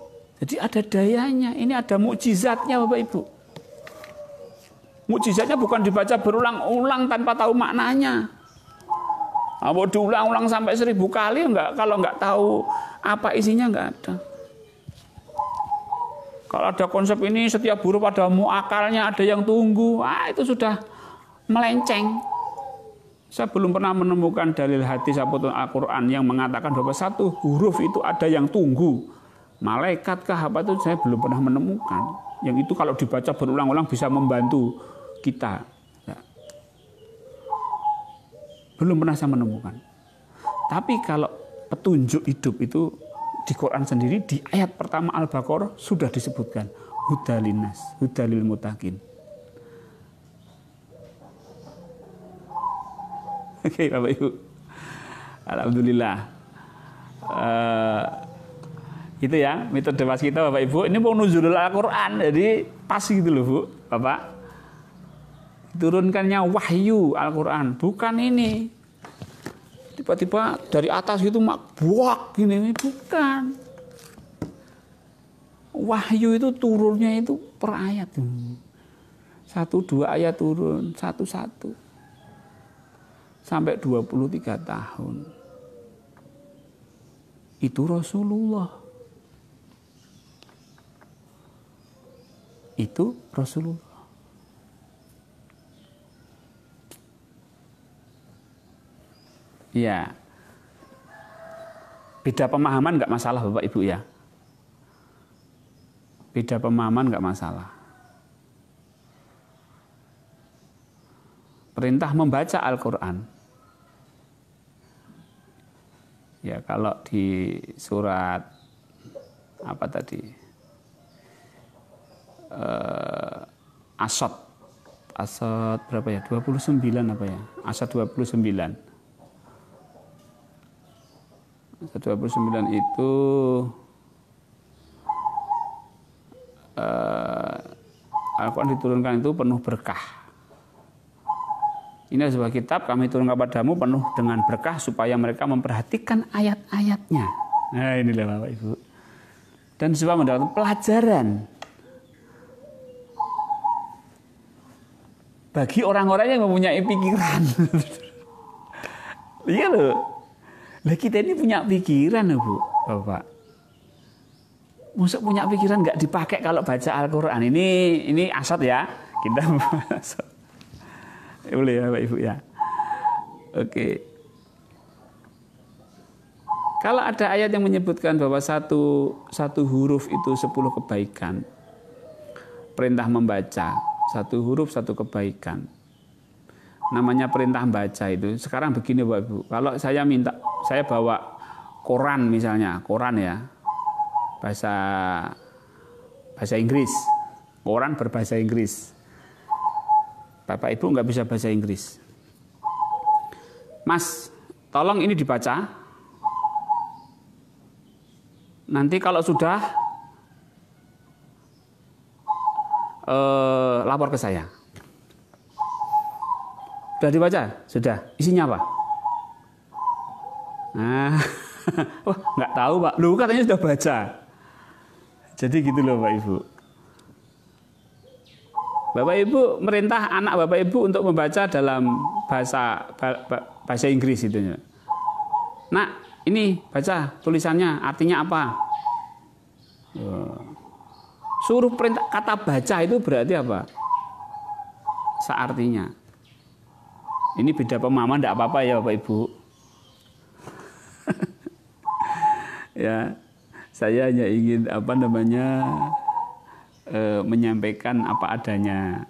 Jadi ada dayanya, ini ada mukjizatnya Bapak Ibu. Mukjizatnya bukan dibaca berulang-ulang tanpa tahu maknanya. Mau diulang-ulang sampai 1000 kali enggak, kalau enggak tahu apa isinya enggak ada. Kalau ada konsep ini setiap huruf pada muakalnya, ada yang tunggu, itu sudah melenceng. Saya belum pernah menemukan dalil hadis ataupun Al-Quran yang mengatakan bahwa satu huruf itu ada yang tunggu. Malaikat kah apa itu saya belum pernah menemukan. Yang itu kalau dibaca berulang-ulang bisa membantu kita. Belum pernah saya menemukan. Tapi kalau petunjuk hidup itu di Quran sendiri di ayat pertama Al-Baqarah sudah disebutkan hudalinas, hudalil mutakin. Oke Bapak Ibu, alhamdulillah. Itu ya metode waskito Bapak Ibu. Ini mau nuzulul Al-Quran, jadi pas gitu loh Bu, Bapak. Turunkannya wahyu Al-Quran, bukan ini tiba-tiba dari atas gitu mak buak gini, bukan. Wahyu itu turunnya itu per ayat, 1-2 ayat turun satu-satu sampai 23 tahun. Itu Rasulullah. Itu Rasulullah. Ya, beda pemahaman nggak masalah Bapak Ibu ya. Beda pemahaman nggak masalah. perintah membaca Al-Quran. Ya, kalau di surat apa tadi? Asad berapa ya? 29 apa ya? Asad 29. Asad 29 itu Al-Quran diturunkan itu penuh berkah. Ini adalah sebuah kitab kami turunkan kepadamu penuh dengan berkah supaya mereka memperhatikan ayat-ayatnya. Nah, inilah Bapak Ibu. Dan supaya mendapatkan pelajaran bagi orang-orang yang mempunyai pikiran. Iya loh. Lah kita ini punya pikiran loh, Bu, Bapak. Masuk punya pikiran nggak dipakai kalau baca Al-Quran. Ini Asad ya. Kita Asad. Boleh ya Bapak Ibu ya. Oke. Kalau ada ayat yang menyebutkan bahwa satu huruf itu 10 kebaikan. Perintah membaca, 1 huruf 1 kebaikan. Namanya perintah baca itu. Sekarang begini Bapak Ibu. Kalau saya bawa koran misalnya, koran ya. Bahasa Inggris. Koran berbahasa Inggris. Bapak Ibu nggak bisa bahasa Inggris. Mas, tolong ini dibaca. Nanti kalau sudah lapor ke saya. Sudah dibaca? Sudah. Isinya apa? Nah, wah nggak tahu Pak. Lu katanya sudah baca. Jadi gitu loh Bapak Ibu. Bapak Ibu merintah anak Bapak Ibu untuk membaca dalam bahasa Inggris itu. Nak, ini baca tulisannya artinya apa? Suruh perintah kata baca itu berarti apa? Seartinya. Ini beda pemahaman enggak apa-apa ya Bapak Ibu. Ya, saya hanya ingin menyampaikan apa adanya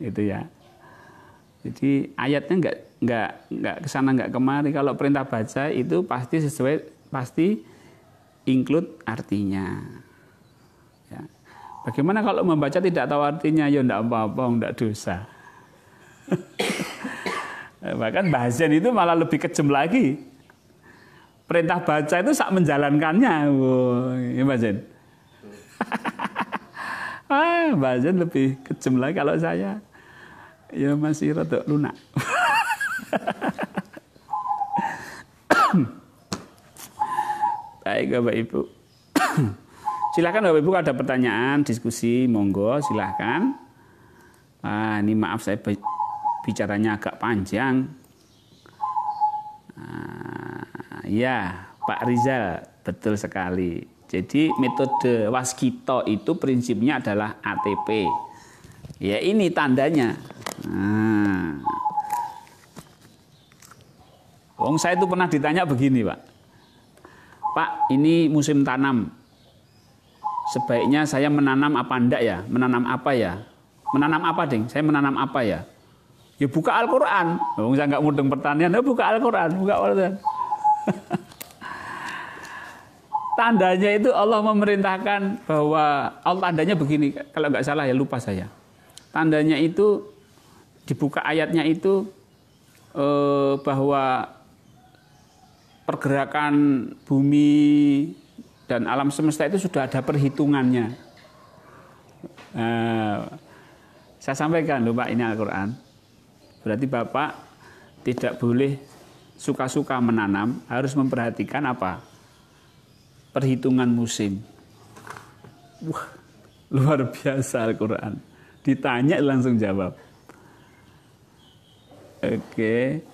itu ya. Jadi ayatnya nggak kesana nggak kemari. Kalau perintah baca itu pasti include artinya. Ya. Bagaimana kalau membaca tidak tahu artinya? Ya enggak apa-apa, enggak dosa. Bahkan Bahasan itu malah lebih kejam lagi. Perintah baca itu sak menjalankannya. Wow, ya Bahasan. Bahasan lebih kejam lagi kalau saya. Ya masih rada lunak. Baik Bapak Ibu. Silakan Bapak Ibu ada pertanyaan, diskusi, monggo silakan. Ini maaf saya bicaranya agak panjang. Ya, Pak Rizal, betul sekali. Jadi metode waskito itu prinsipnya adalah ATP. Ya ini tandanya. Saya itu pernah ditanya begini Pak. Pak, ini musim tanam. Sebaiknya saya menanam apa enggak ya? Menanam apa ya? Menanam apa ding? Saya menanam apa ya? Ya buka Al-Quran. Saya nggak mudeng pertanian, ya buka Al-Quran. Buka Al-Quran. Tandanya itu Allah memerintahkan bahwa tandanya begini, kalau nggak salah ya lupa saya. Tandanya itu dibuka ayatnya itu bahwa pergerakan bumi dan alam semesta itu sudah ada perhitungannya. Saya sampaikan loh Pak, ini Al-Quran. Berarti Bapak tidak boleh suka-suka menanam, harus memperhatikan apa? Perhitungan musim. Wah, luar biasa Al-Quran. Ditanya langsung jawab. Oke.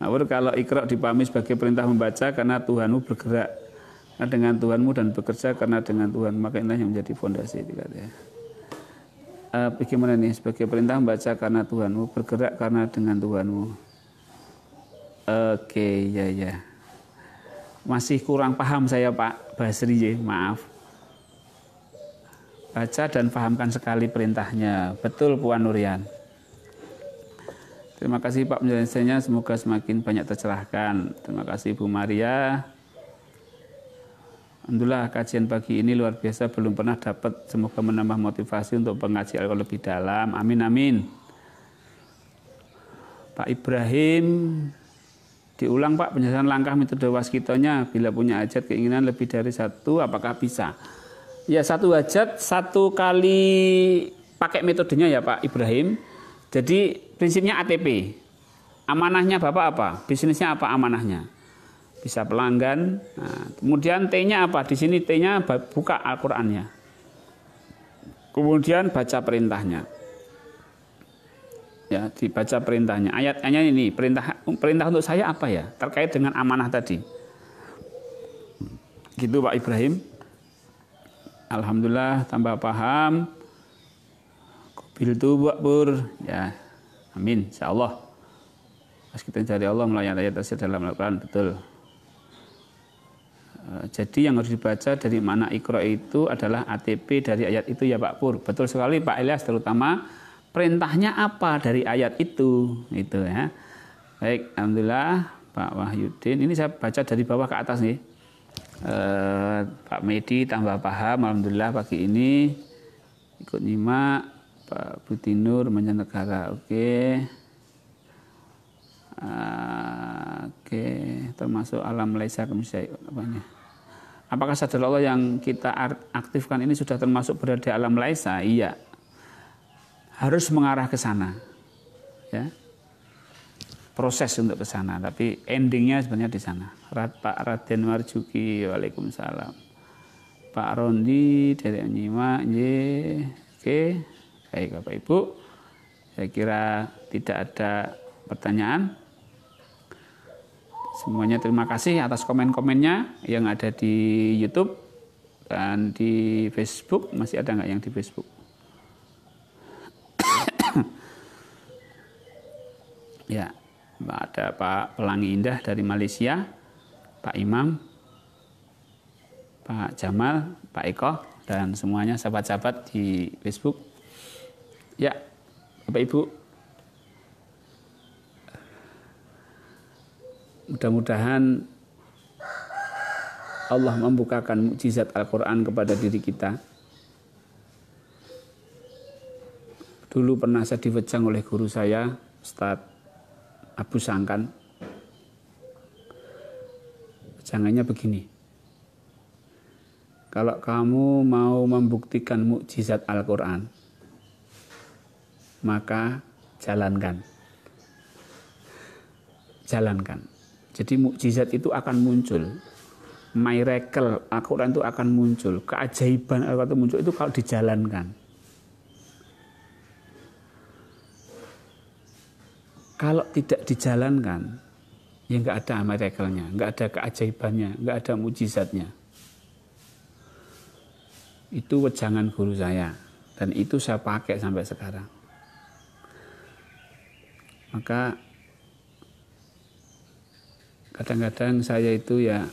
Nah, kalau Iqra dipahami sebagai perintah membaca karena Tuhanmu bergerak dengan Tuhanmu dan bekerja karena dengan Tuhan, maka inilah yang menjadi fondasi katanya. Bagaimana nih sebagai perintah membaca karena Tuhanmu, bergerak karena dengan Tuhanmu. Oke, ya. Masih kurang paham saya Pak Basri, maaf. Baca dan pahamkan sekali perintahnya. Betul Puan Nurian. Terima kasih Pak penjelasannya, semoga semakin banyak tercerahkan. Terima kasih Bu Maria. Alhamdulillah kajian pagi ini luar biasa, belum pernah dapat, semoga menambah motivasi untuk mengaji Al-Quran lebih dalam. Amin amin. Pak Ibrahim, diulang Pak penjelasan langkah metode waskitonya, bila punya hajat keinginan lebih dari satu, apakah bisa? Ya, satu hajat satu kali pakai metodenya ya Pak Ibrahim. Jadi prinsipnya ATP. Amanahnya Bapak apa? Bisnisnya apa amanahnya? Bisa pelanggan. Nah, kemudian T-nya apa? Di sini T-nya buka Al-Qur'annya. Kemudian baca perintahnya. Ya, dibaca perintahnya. Ayat-ayatnya ini, perintah untuk saya apa ya? Terkait dengan amanah tadi. Gitu Pak Ibrahim. Alhamdulillah tambah paham. Bil tu Pur. Ya. Amin, insyaallah. Pas kita cari Allah melayani ayat tersebut dalam Al-Qur'an, betul. Jadi yang harus dibaca dari makna Iqra itu adalah ATP dari ayat itu ya Pak Pur. Betul sekali Pak Ilyas, terutama perintahnya apa dari ayat itu ya. Baik, alhamdulillah Pak Wahyudin. Ini saya baca dari bawah ke atas nih. Pak Medi tambah paham, alhamdulillah pagi ini ikut nyimak. Pak Butinur mancanegara, oke. Oke, termasuk alam laisa kamisai apanya. Apakah sadar Allah yang kita aktifkan ini sudah termasuk berada di alam laisa? Iya. Harus mengarah ke sana. Ya. Proses untuk ke sana, tapi endingnya sebenarnya di sana. Pak Raden Marjuki, waalaikumsalam. Pak Rondi dari Anyimak, oke. Baik Bapak Ibu, saya kira tidak ada pertanyaan. Semuanya terima kasih atas komen-komennya yang ada di YouTube dan di Facebook. Masih ada nggak yang di Facebook? Ya, ada Pak Pelangi Indah dari Malaysia, Pak Imam, Pak Jamal, Pak Eko, dan semuanya sahabat-sahabat di Facebook. Ya, Bapak Ibu, mudah-mudahan Allah membukakan mukjizat Al-Quran kepada diri kita. Dulu pernah saya diwejang oleh guru saya, Ustadz Abu Sangkan. Jangannya begini. Kalau kamu mau membuktikan mukjizat Al-Quran, maka jalankan. Jalankan. Jadi mukjizat itu akan muncul. Miracle Al-Quran itu akan muncul. Keajaiban Al-Quran itu muncul itu kalau dijalankan. Kalau tidak dijalankan, ya nggak ada miracle-nya, nggak ada keajaibannya, nggak ada mukjizatnya. Itu wejangan guru saya. Dan itu saya pakai sampai sekarang. Maka kadang-kadang saya itu ya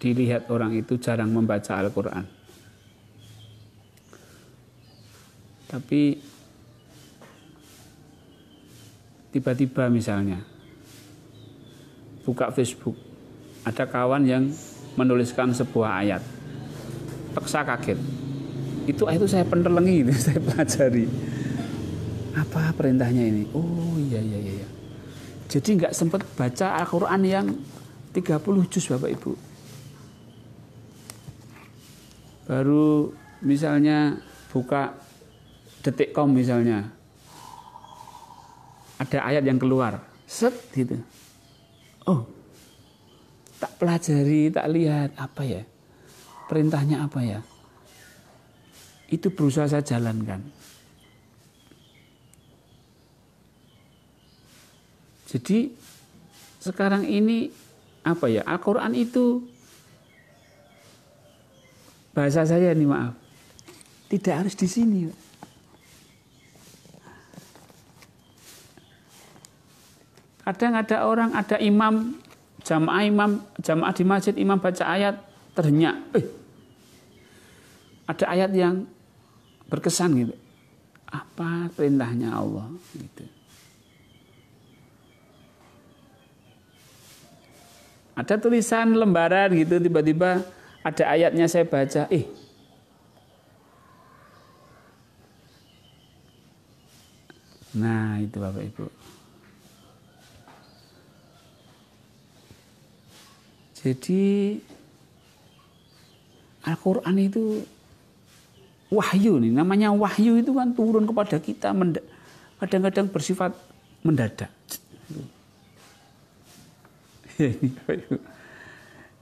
dilihat orang itu jarang membaca Al-Quran. Tapi tiba-tiba misalnya buka Facebook, ada kawan yang menuliskan sebuah ayat. Saya kaget. Itu ayat itu saya penelengi, saya pelajari. Apa perintahnya ini? Oh iya. Jadi nggak sempat baca Al-Quran yang 30 juz Bapak Ibu. Baru misalnya buka Detik.com misalnya. Ada ayat yang keluar. Set gitu. Oh. Tak pelajari, tak lihat apa ya? Perintahnya apa ya? Itu berusaha saya jalankan. Jadi sekarang ini apa ya? Al-Quran itu bahasa saya nih maaf. Tidak harus di sini. Kadang ada orang, ada imam, jamaah di masjid, imam baca ayat terhenyak. Ada ayat yang berkesan gitu. apa perintahnya Allah gitu. Ada tulisan lembaran gitu, tiba-tiba ada ayatnya saya baca, nah itu Bapak Ibu. Jadi Al-Quran itu wahyu nih, namanya wahyu itu kan turun kepada kita, kadang-kadang bersifat mendadak.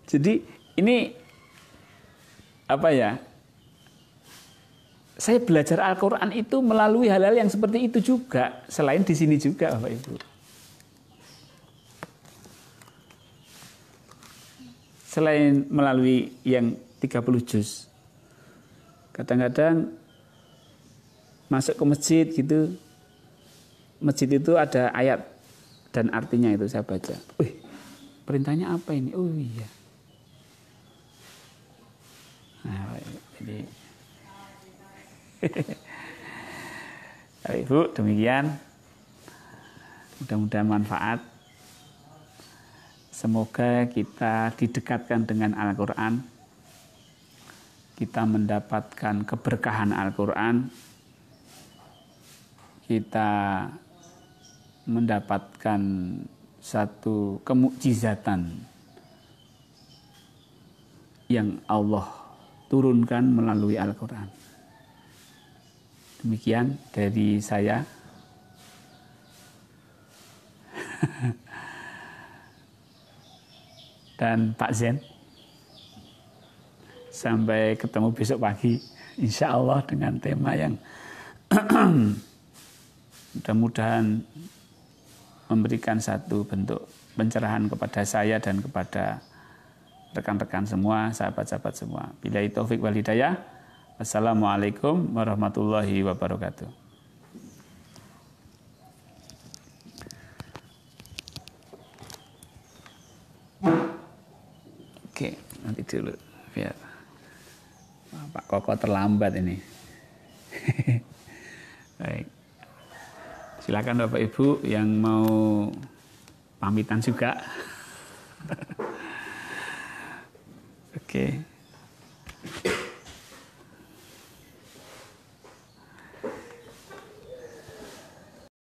Jadi ini apa ya? Saya belajar Al-Quran itu melalui hal-hal yang seperti itu juga, selain di sini juga, Bapak Ibu. Selain melalui yang 30 juz. Kadang-kadang masuk ke masjid gitu. Masjid itu ada ayat dan artinya itu saya baca. Perintahnya apa ini? Oh iya. Nah, jadi Ibu, demikian. Mudah-mudahan manfaat. Semoga kita didekatkan dengan Al-Quran. Kita mendapatkan keberkahan Al-Quran. Kita mendapatkan satu kemukjizatan yang Allah turunkan melalui Al-Quran. Demikian dari saya. Dan Pak Zen. Sampai ketemu besok pagi, insya Allah dengan tema yang mudah-mudahan memberikan satu bentuk pencerahan kepada saya dan kepada rekan-rekan semua, sahabat-sahabat semua. Billahi taufik wal hidayah. Assalamualaikum warahmatullahi wabarakatuh. Oke, nanti dulu biar Pak Koko terlambat ini. Baik. Silakan Bapak Ibu yang mau pamitan juga. Oke.